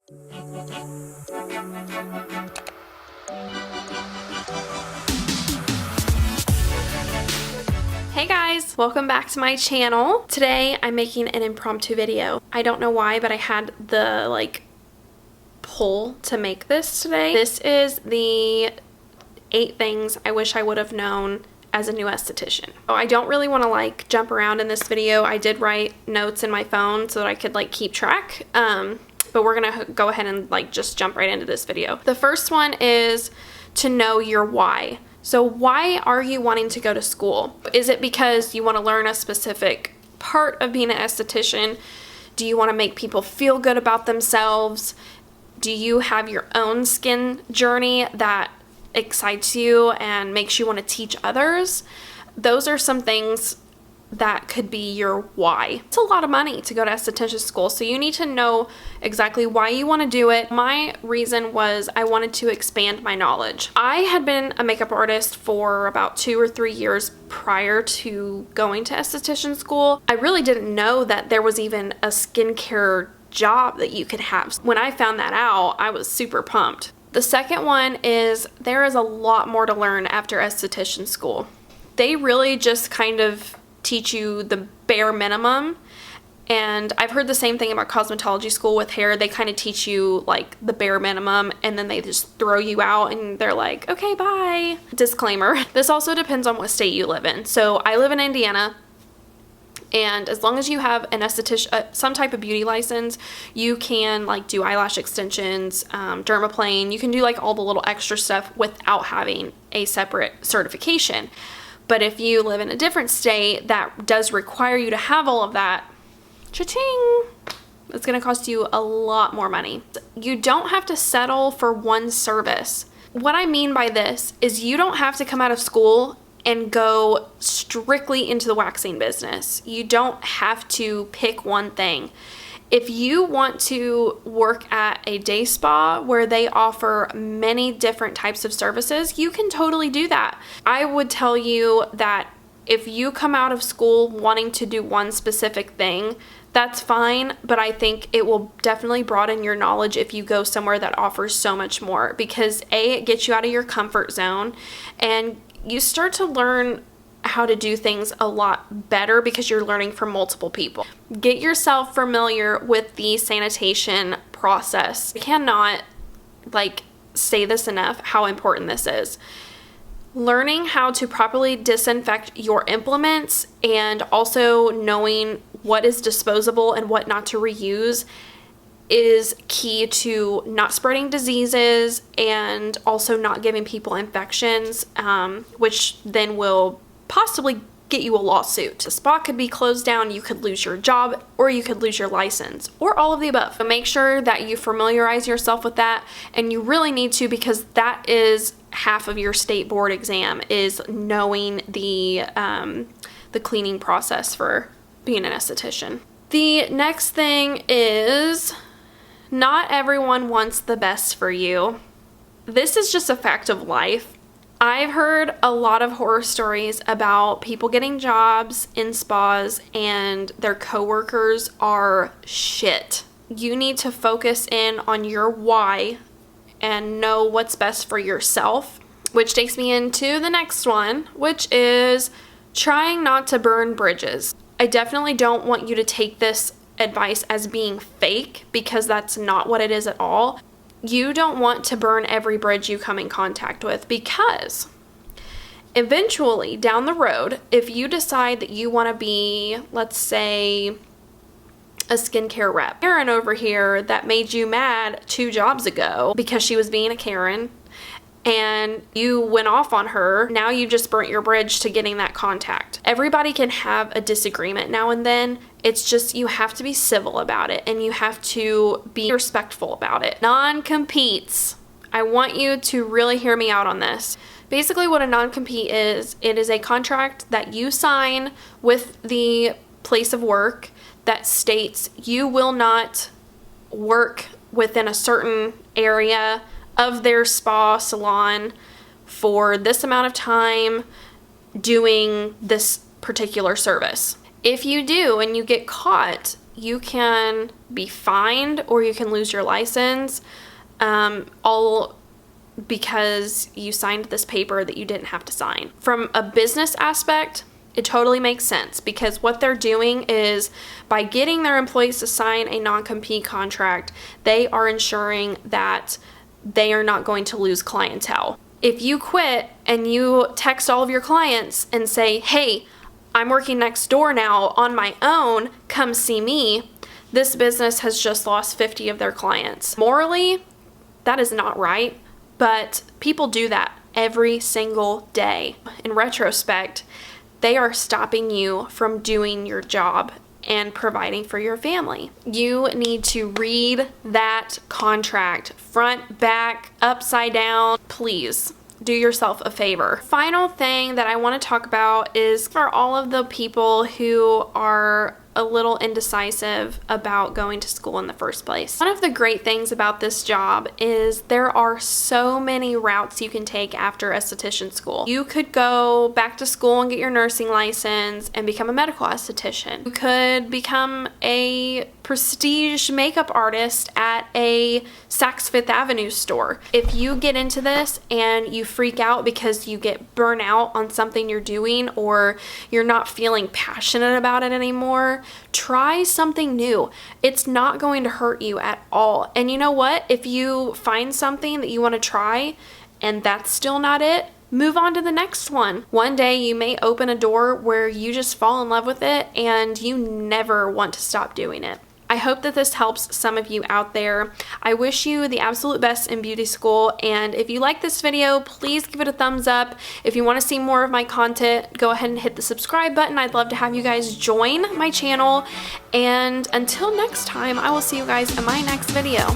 Hey guys, welcome back to my channel. Today I'm making an impromptu video. I don't know why, but I had the pull to make this today. This is the 8 things I wish I would have known as a new esthetician. I don't really want to jump around in this video. I did write notes in my phone so that I could keep track. But we're gonna go ahead and just jump right into this video. The first one is to know your why. So why are you wanting to go to school? Is it because you want to learn a specific part of being an esthetician? Do you want to make people feel good about themselves? Do you have your own skin journey that excites you and makes you want to teach others? Those are some things that could be your why. It's a lot of money to go to esthetician school, so you need to know exactly why you want to do it. My reason was I wanted to expand my knowledge. I had been a makeup artist for about 2 or 3 years prior to going to esthetician school. I really didn't know that there was even a skincare job that you could have. When I found that out, I was super pumped. The second one is there is a lot more to learn after esthetician school. They really just kind of teach you the bare minimum, and I've heard the same thing about cosmetology school with hair. They kind of teach you the bare minimum, and then they just throw you out and they're like, okay, bye. Disclaimer, this also depends on what state you live in. So I live in Indiana, and as long as you have an esthetician, some type of beauty license, you can do eyelash extensions, dermaplane. You can do all the little extra stuff without having a separate certification. But if you live in a different state that does require you to have all of that, cha-ching, it's going to cost you a lot more money. You don't have to settle for one service. What I mean by this is you don't have to come out of school and go strictly into the waxing business. You don't have to pick one thing. If you want to work at a day spa where they offer many different types of services, you can totally do that. I would tell you that if you come out of school wanting to do one specific thing, that's fine, but I think it will definitely broaden your knowledge if you go somewhere that offers so much more, because A, it gets you out of your comfort zone, and you start to learn how to do things a lot better because you're learning from multiple people. Get yourself familiar with the sanitation process. I cannot say this enough how important this is. Learning how to properly disinfect your implements and also knowing what is disposable and what not to reuse is key to not spreading diseases and also not giving people infections, which then will possibly get you a lawsuit. The spa could be closed down, you could lose your job, or you could lose your license, or all of the above. But make sure that you familiarize yourself with that, and you really need to, because that is half of your state board exam, is knowing the cleaning process for being an esthetician. The next thing is not everyone wants the best for you. This is just a fact of life. I've heard a lot of horror stories about people getting jobs in spas and their coworkers are shit. You need to focus in on your why and know what's best for yourself, which takes me into the next one, which is trying not to burn bridges. I definitely don't want you to take this advice as being fake, because that's not what it is at all. You don't want to burn every bridge you come in contact with, because eventually down the road, if you decide that you want to be, let's say, a skincare rep, Karen over here that made you mad 2 jobs ago because she was being a Karen, and you went off on her, now you just burnt your bridge to getting that contact. Everybody can have a disagreement now and then. It's just you have to be civil about it, and you have to be respectful about it. Non-competes. I want you to really hear me out on this. Basically what a non-compete is, it is a contract that you sign with the place of work that states you will not work within a certain area of their spa salon for this amount of time doing this particular service. If you do and you get caught, you can be fined or you can lose your license, all because you signed this paper that you didn't have to sign. From a business aspect, it totally makes sense, because what they're doing is, by getting their employees to sign a non-compete contract, they are ensuring that they are not going to lose clientele. If you quit and you text all of your clients and say, hey, I'm working next door now on my own, come see me, this business has just lost 50 of their clients. Morally, that is not right, but people do that every single day. In retrospect, they are stopping you from doing your job and providing for your family. You need to read that contract front, back, upside down. Please do yourself a favor. Final thing that I want to talk about is for all of the people who are a little indecisive about going to school in the first place. One of the great things about this job is there are so many routes you can take after esthetician school. You could go back to school and get your nursing license and become a medical esthetician. You could become a prestige makeup artist at a Saks Fifth Avenue store. If you get into this and you freak out because you get burnt out on something you're doing, or you're not feeling passionate about it anymore, try something new. It's not going to hurt you at all. And you know what? If you find something that you want to try and that's still not it, move on to the next one. One day you may open a door where you just fall in love with it and you never want to stop doing it. I hope that this helps some of you out there. I wish you the absolute best in beauty school, and if you like this video, please give it a thumbs up. If you want to see more of my content, go ahead and hit the subscribe button. I'd love to have you guys join my channel, and until next time, I will see you guys in my next video.